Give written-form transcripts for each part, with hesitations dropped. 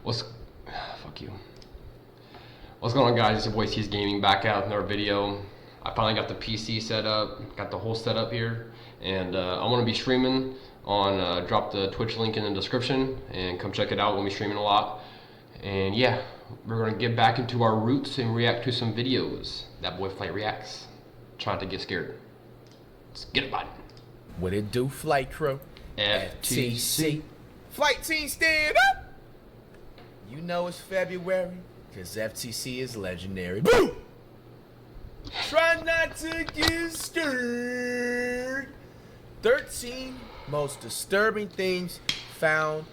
What's fuck you? What's going on, guys? It's your boy C's Gaming back out with another video. I finally got the PC set up, got the whole setup here, and I'm gonna be streaming on. Drop the Twitch link in the description and come check it out. We'll be streaming a lot, and yeah, we're gonna get back into our roots and react to some videos. That boy Flight Reacts. Trying to get scared. Let's get it, buddy. What it do, flight crew? FTC. Flight team, stand up! You know it's February, cause FTC is legendary. Boom! Try not to get scared. 13 most disturbing things found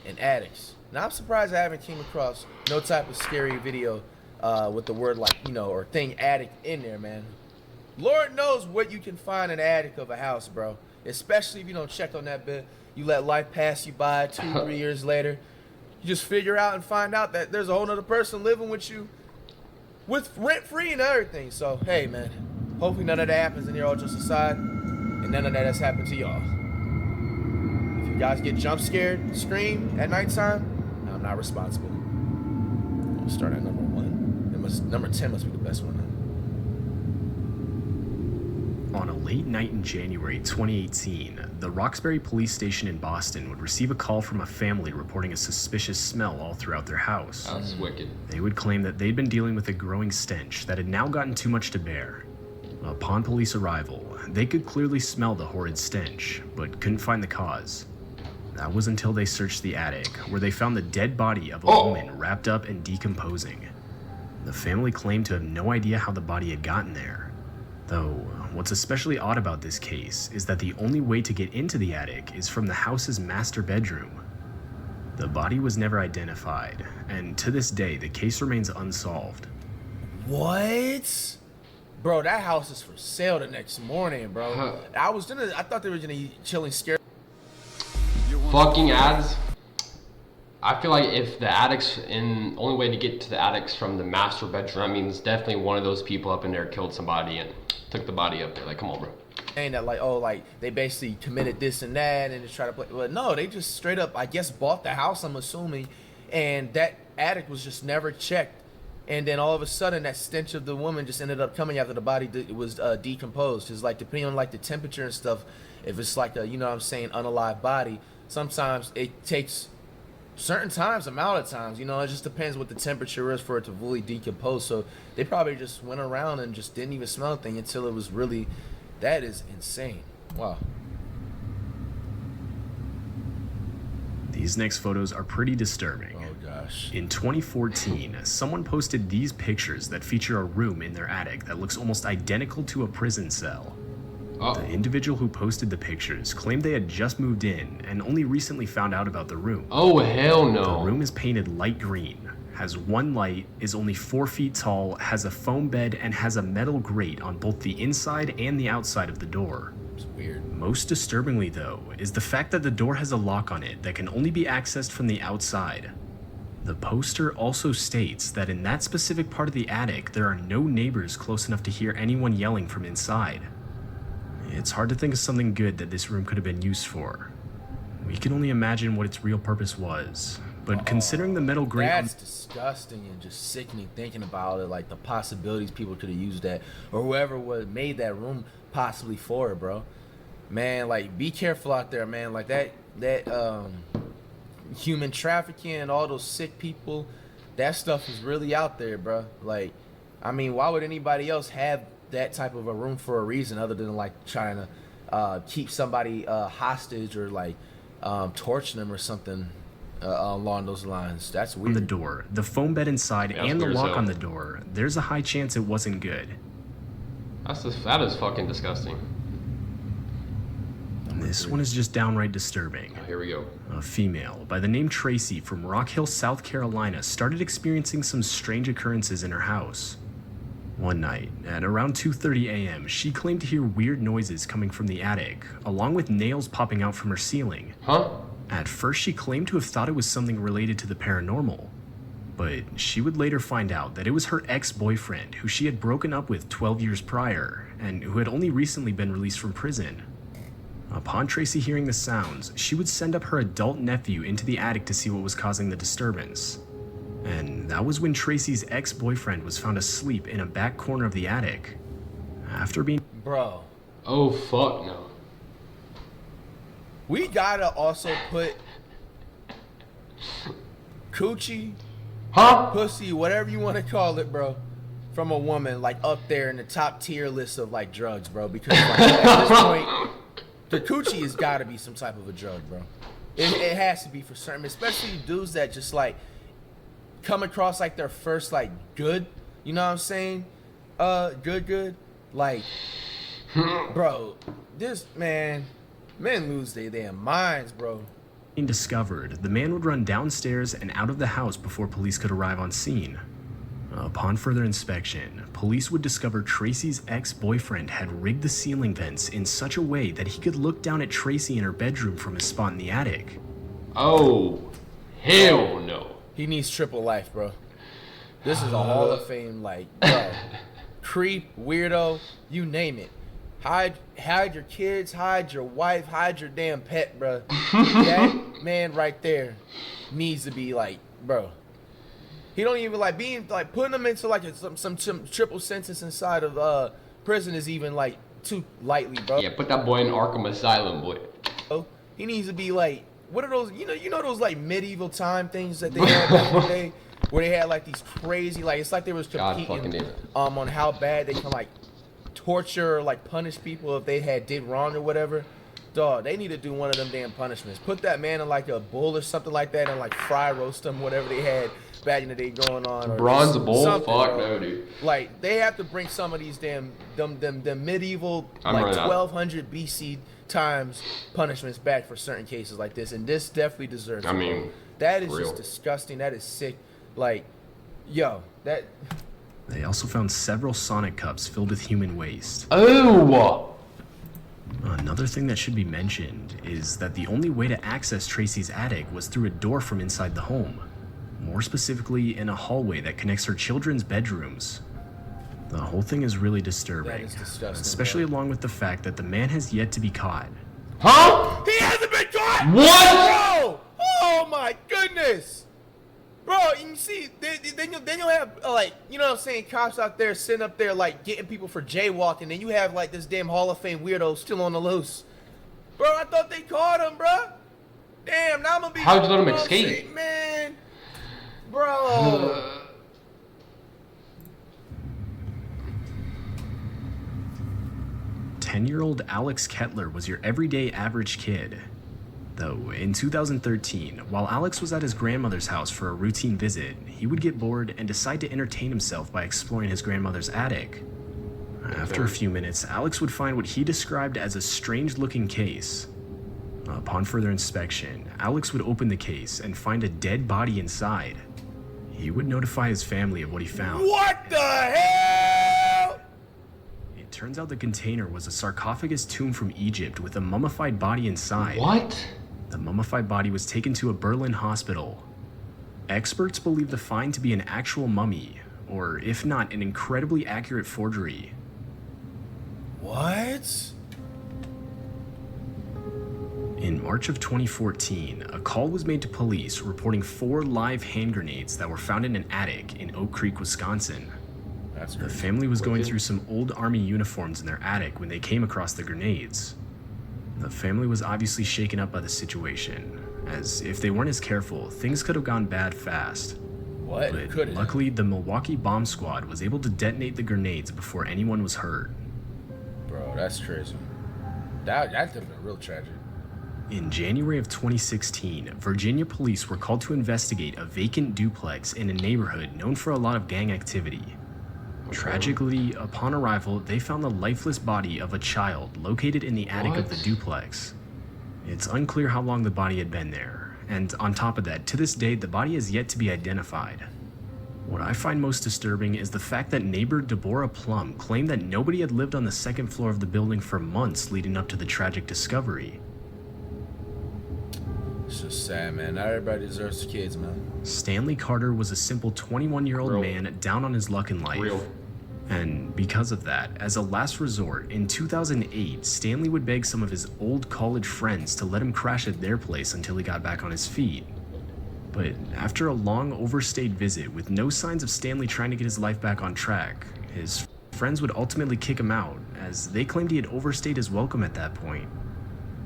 in attics. Now I'm surprised I haven't came across no type of scary video with the word like, or thing attic in there, man. Lord knows what you can find in the attic of a house, bro. Especially if you don't check on that bit. You let life pass you by 2-3 years later. You just figure out and find out that there's a whole nother person living with you with rent-free and everything. So, hey, man, hopefully none of that happens in your all just aside, and none of that has happened to y'all. If you guys get jump scared, scream at nighttime, I'm not responsible. We'll start at number 1. Number 10 must be the best one. On a late night in January 2018, the Roxbury police station in Boston would receive a call from a family reporting a suspicious smell all throughout their house. That's wicked. They would claim that they'd been dealing with a growing stench that had now gotten too much to bear. Upon police arrival, they could clearly smell the horrid stench, but couldn't find the cause. That was until they searched the attic, where they found the dead body of a woman wrapped up and decomposing. The family claimed to have no idea how the body had gotten there. Though, what's especially odd about this case is that the only way to get into the attic is from the house's master bedroom. The body was never identified, and to this day, the case remains unsolved. What? Bro, that house is for sale the next morning, bro. I thought they were gonna chilling scared. Fucking ads. I feel like if the attics, only way to get to the attics from the master bedroom, that means definitely one of those people up in there killed somebody and took the body up there. Like, come on, bro. Saying that like they basically committed this and that and just try to play. But no, they just straight up, I guess, bought the house, I'm assuming, and that attic was just never checked. And then all of a sudden, that stench of the woman just ended up coming after the body was decomposed. It's like, depending on like the temperature and stuff, if it's like a, unalive body, sometimes it takes certain amount of times, it just depends what the temperature is for it to fully decompose. So they probably just went around and just didn't even smell anything until it was really, that is insane. Wow. These next photos are pretty disturbing. Oh gosh. In 2014, someone posted these pictures that feature a room in their attic that looks almost identical to a prison cell. The individual who posted the pictures claimed they had just moved in and only recently found out about the room. Oh, hell no. The room is painted light green, has one light, is only 4 feet tall, has a foam bed, and has a metal grate on both the inside and the outside of the door. It's weird. Most disturbingly, though, is the fact that the door has a lock on it that can only be accessed from the outside. The poster also states that in that specific part of the attic, there are no neighbors close enough to hear anyone yelling from inside. It's hard to think of something good that this room could have been used for. We can only imagine what its real purpose was, but considering the metal grate... That's disgusting and just sickening thinking about it, like the possibilities people could have used that, or whoever made that room possibly for it, bro. Man, like, be careful out there, man. Like, that human trafficking and all those sick people, that stuff is really out there, bro. Like, I mean, why would anybody else have that type of a room for a reason other than like trying to keep somebody hostage or like torture them or something along those lines? That's weird. On the door, the foam bed inside, and the lock on the door, there's a high chance it wasn't good. That is fucking disgusting. This one is just downright disturbing. Oh, here we go. A female by the name Tracy from Rock Hill, South Carolina started experiencing some strange occurrences in her house. One night, at around 2:30 a.m., she claimed to hear weird noises coming from the attic, along with nails popping out from her ceiling. At first, she claimed to have thought it was something related to the paranormal, but she would later find out that it was her ex-boyfriend, who she had broken up with 12 years prior, and who had only recently been released from prison. Upon Tracy hearing the sounds, she would send up her adult nephew into the attic to see what was causing the disturbance. And that was when Tracy's ex-boyfriend was found asleep in a back corner of the attic. After being... Bro. Oh, fuck no. We gotta also put coochie, pussy, whatever you want to call it, bro, from a woman, like, up there in the top tier list of, like, drugs, bro. Because, like, at this point, the coochie has got to be some type of a drug, bro. It has to be for certain, especially dudes that just, like, come across, like, their first, like, good, you know what I'm saying? Good. Like, bro, this, men lose their damn minds, bro. Discovered, the man would run downstairs and out of the house before police could arrive on scene. Upon further inspection, police would discover Tracy's ex-boyfriend had rigged the ceiling vents in such a way that he could look down at Tracy in her bedroom from his spot in the attic. Oh, hell no. He needs triple life, bro. This is a Hall of Fame, like, bro. Creep, weirdo, you name it. Hide your kids, hide your wife, hide your damn pet, bro. That man right there needs to be like, bro. He don't even like being like putting him into like some triple sentence inside of prison is even like too lightly, bro. Yeah, put that boy in Arkham Asylum, boy. He needs to be like, what are those? You know those like medieval time things that they had back in the day, where they had like these crazy, like it's like they was competing on how bad they can like torture or like punish people if they did wrong or whatever. Dog, they need to do one of them damn punishments. Put that man in like a bull or something like that and like fry roast him, whatever they had back in the day going on. Or bronze bull? Fuck bro. no, dude. Like they have to bring some of these them medieval like 1200 BC times punishments back for certain cases like this, and this definitely deserves it. I mean, that is just disgusting. That is sick. Like, yo, that. They also found several sonic cups filled with human waste. Oh! Another thing that should be mentioned is that the only way to access Tracy's attic was through a door from inside the home. More specifically, in a hallway that connects her children's bedrooms. The whole thing is really disturbing, that is disgusting, especially along with the fact that the man has yet to be caught. Huh? He hasn't been caught! What? Bro! Oh my goodness! Bro, you see, then you'll have, like, you know what I'm saying, cops out there sitting up there, like, getting people for jaywalking, and you have, like, this damn Hall of Fame weirdo still on the loose. Bro, I thought they caught him, bro. Damn, now I'm gonna be... How'd you let him escape? Man, bro. 10-year-old Alex Kettler was your everyday average kid. Though, in 2013, while Alex was at his grandmother's house for a routine visit, he would get bored and decide to entertain himself by exploring his grandmother's attic. After a few minutes, Alex would find what he described as a strange-looking case. Upon further inspection, Alex would open the case and find a dead body inside. He would notify his family of what he found. What the hell? It turns out the container was a sarcophagus tomb from Egypt with a mummified body inside. What? The mummified body was taken to a Berlin hospital. Experts believe the find to be an actual mummy, or if not, an incredibly accurate forgery. What? In March of 2014, a call was made to police reporting 4 live hand grenades that were found in an attic in Oak Creek, Wisconsin. The family was going through some old army uniforms in their attic when they came across the grenades. The family was obviously shaken up by the situation, as if they weren't as careful, things could have gone bad fast. What? But luckily, the Milwaukee bomb squad was able to detonate the grenades before anyone was hurt. Bro, that's crazy. That's definitely real tragic. In January of 2016, Virginia police were called to investigate a vacant duplex in a neighborhood known for a lot of gang activity. Tragically, upon arrival, they found the lifeless body of a child located in the attic of the duplex. It's unclear how long the body had been there, and on top of that, to this day, the body has yet to be identified. What I find most disturbing is the fact that neighbor Deborah Plum claimed that nobody had lived on the second floor of the building for months leading up to the tragic discovery. It's just sad, man. Not everybody deserves kids, man. Stanley Carter was a simple 21-year-old man down on his luck in life. And because of that, as a last resort, in 2008, Stanley would beg some of his old college friends to let him crash at their place until he got back on his feet. But after a long overstayed visit with no signs of Stanley trying to get his life back on track, his friends would ultimately kick him out, as they claimed he had overstayed his welcome at that point.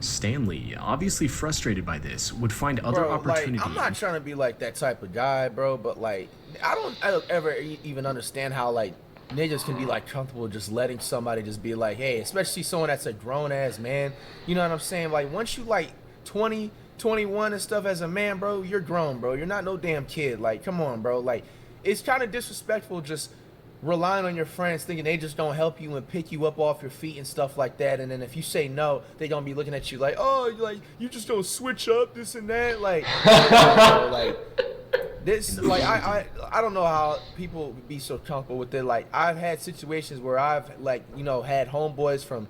Stanley, obviously frustrated by this, would find other opportunities. Like, I'm not trying to be like that type of guy, bro, but like, I don't ever even understand how like niggas can be like comfortable just letting somebody just be like, hey, especially someone that's a grown ass man. You know what I'm saying? Like, once you like 20, 21 and stuff as a man, bro, you're grown, bro. You're not no damn kid. Like, come on, bro. Like, it's kind of disrespectful just relying on your friends, thinking they just don't help you and pick you up off your feet and stuff like that. And then if you say no, they gonna be looking at you like, oh, like you just don't switch up this and that. Like, you know, like this, like I don't know how people be so comfortable with it. Like, I've had situations where I've like, you know, had homeboys from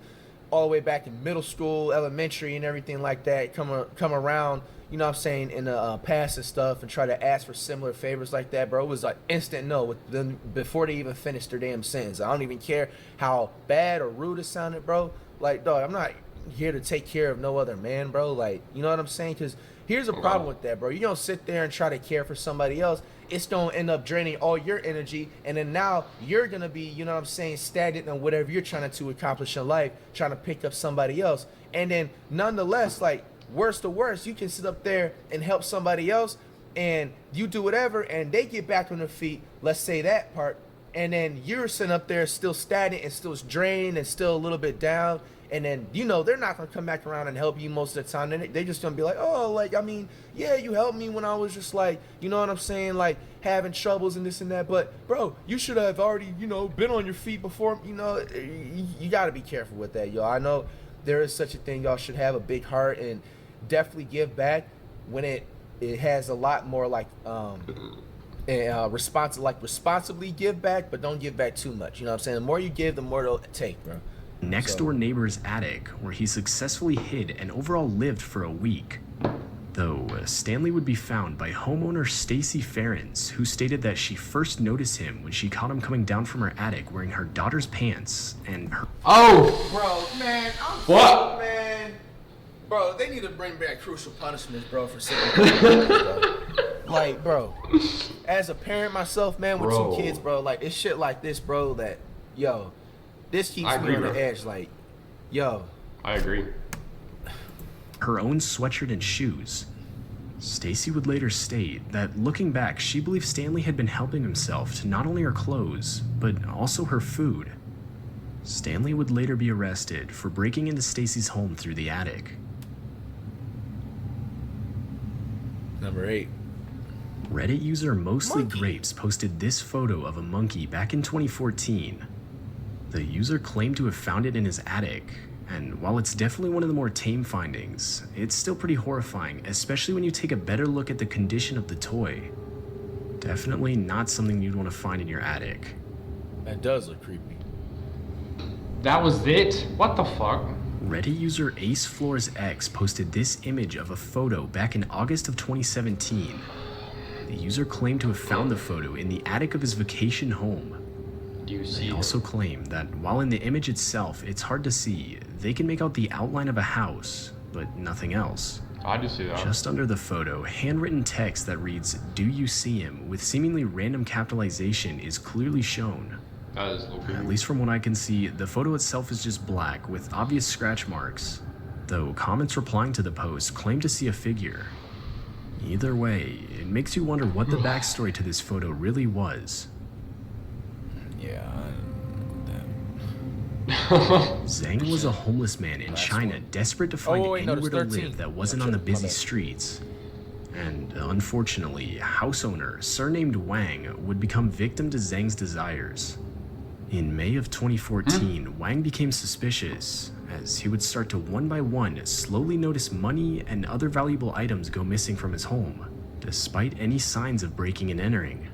all the way back in middle school, elementary, and everything like that come around, you know what I'm saying, in the past and stuff, and try to ask for similar favors like that, bro. It was like instant no with them before they even finished their damn sentence. I don't even care how bad or rude it sounded, bro. Like, dog, I'm not here to take care of no other man, bro. Like, you know what I'm saying? Because here's a problem with that, bro. You don't sit there and try to care for somebody else. It's going to end up draining all your energy, and then now you're going to be, you know what I'm saying, stagnant on whatever you're trying to accomplish in life, trying to pick up somebody else. And then nonetheless, like, worst to worst, you can sit up there and help somebody else, and you do whatever, and they get back on their feet, let's say that part, and then you're sitting up there still stagnant and still drained and still a little bit down. And then, you know, they're not going to come back around and help you most of the time. They're just going to be like, oh, like, I mean, yeah, you helped me when I was just like, you know what I'm saying, like having troubles and this and that. But, bro, you should have already, you know, been on your feet before. You know, you got to be careful with that, y'all. I know there is such a thing. Y'all should have a big heart and definitely give back when it has a lot more like responsibly give back, but don't give back too much. You know what I'm saying? The more you give, the more they'll take, bro. Next door neighbor's attic, where he successfully hid and overall lived for a week. Though Stanley would be found by homeowner Stacy Ferens, who stated that she first noticed him when she caught him coming down from her attic wearing her daughter's pants and her. Oh! Bro, man, What? Man. Bro, they need to bring back crucial punishments, bro, for sitting like, bro, as a parent myself, man, with two kids, bro, like, it's shit like this, bro, that, yo, this keeps me on the edge, like, yo. I agree. Her own sweatshirt and shoes. Stacy would later state that looking back, she believed Stanley had been helping himself to not only her clothes, but also her food. Stanley would later be arrested for breaking into Stacy's home through the attic. Number 8. Reddit user Mostly Grapes posted this photo of a monkey back in 2014. The user claimed to have found it in his attic, and while it's definitely one of the more tame findings, it's still pretty horrifying, especially when you take a better look at the condition of the toy. Definitely not something you'd want to find in your attic. That does look creepy. That was it? What the fuck? Reddit user Ace Floors X posted this image of a photo back in August of 2017. The user claimed to have found the photo in the attic of his vacation home. Do you see They also claim that while in the image itself it's hard to see, they can make out the outline of a house, but nothing else. I do see that. Just under the photo, handwritten text that reads, "Do you see him?" with seemingly random capitalization is clearly shown. That is a little creepy. At least from what I can see, the photo itself is just black with obvious scratch marks, though comments replying to the post claim to see a figure. Either way, it makes you wonder what the backstory to this photo really was. Yeah, Zhang was a homeless man in China, desperate to find anywhere to 13. live that wasn't on the busy streets. And unfortunately, house owner, surnamed Wang, would become victim to Zhang's desires. In May of 2014, Wang became suspicious, as he would start to one by one slowly notice money and other valuable items go missing from his home, despite any signs of breaking and entering.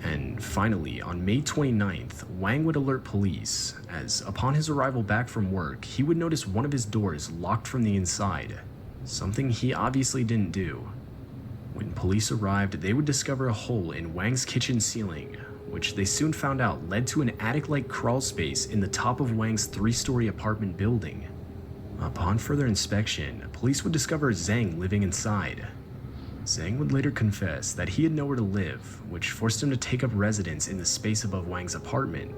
And finally, on May 29th, Wang would alert police, as upon his arrival back from work, he would notice one of his doors locked from the inside, something he obviously didn't do. When police arrived, they would discover a hole in Wang's kitchen ceiling, which they soon found out led to an attic-like crawl space in the top of Wang's 3-story apartment building. Upon further inspection, police would discover Zhang living inside. Zhang would later confess that he had nowhere to live, which forced him to take up residence in the space above Wang's apartment.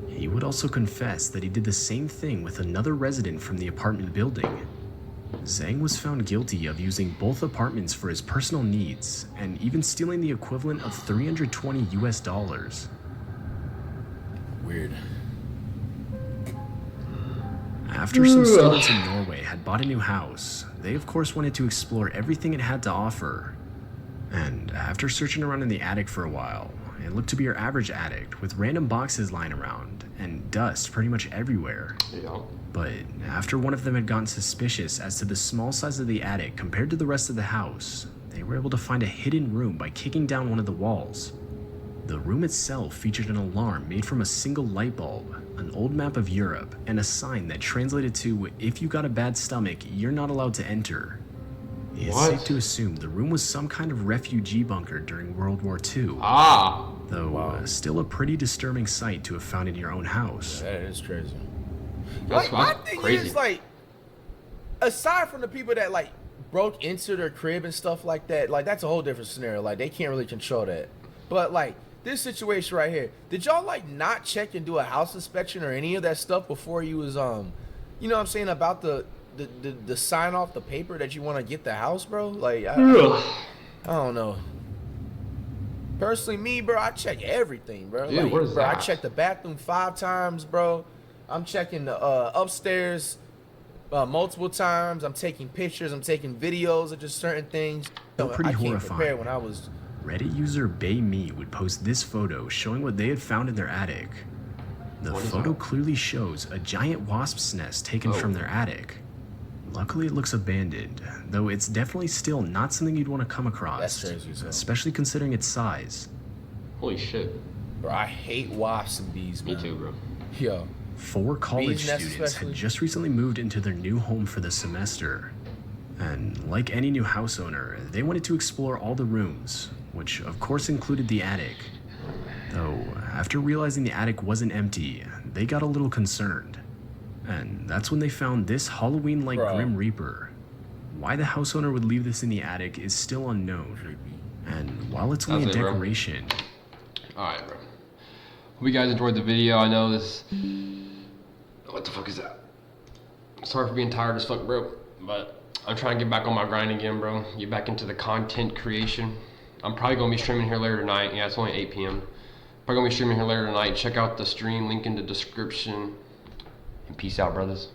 He would also confess that he did the same thing with another resident from the apartment building. Zhang was found guilty of using both apartments for his personal needs and even stealing the equivalent of $320 US. Weird. After some students in Norway had bought a new house, they of course wanted to explore everything it had to offer. And after searching around in the attic for a while, it looked to be your average attic with random boxes lying around and dust pretty much everywhere. Yeah. But after one of them had gotten suspicious as to the small size of the attic compared to the rest of the house, they were able to find a hidden room by kicking down one of the walls. The room itself featured an alarm made from a single light bulb, an old map of Europe, and a sign that translated to, "If you got a bad stomach, you're not allowed to enter." It's What? safe to assume the room was some kind of refugee bunker during World War II. Though still a pretty disturbing sight to have found in your own house. That is crazy. That's My thing crazy. is, like, aside from the people that, like, broke into their crib and stuff like that, like, that's a whole different scenario. Like, they can't really control that. But, like, this situation right here, did y'all, like, not check and do a house inspection or any of that stuff before you was, you know what I'm saying, about the sign off the paper that you want to get the house, bro? Like, I don't know. Personally, me, bro, I check everything, bro. Dude, like, what is bro, I that? check the bathroom 5 times, bro. I'm checking the upstairs multiple times. I'm taking pictures. I'm taking videos of just certain things. Still pretty I came horrifying. prepared when I was. Reddit user BayMe would post this photo showing what they had found in their attic. The What is photo that? clearly shows a giant wasp's nest taken Oh. from their attic. Luckily, it looks abandoned, though it's definitely still not something you'd want to come across, That's crazy as hell. especially considering its size. Holy shit. Bro, I hate wasps and bees, Me man. too, bro. Yo. 4 college Bees nest students especially? had just recently moved into their new home for the semester. And like any new house owner, they wanted to explore all the rooms, which of course included the attic. Though, after realizing the attic wasn't empty, they got a little concerned. And that's when they found this Halloween-like Bro. Grim Reaper. Why the house owner would leave this in the attic is still unknown. And while it's only a That's it, bro. decoration, Alright, bro. Hope you guys enjoyed the video. I know this. What the fuck is that? Sorry for being tired as fuck, bro. But I'm trying to get back on my grind again, bro. Get back into the content creation. I'm probably going to be streaming here later tonight. Yeah, it's only 8 p.m. Probably going to be streaming here later tonight. Check out the stream, link in the description. And peace out, brothers.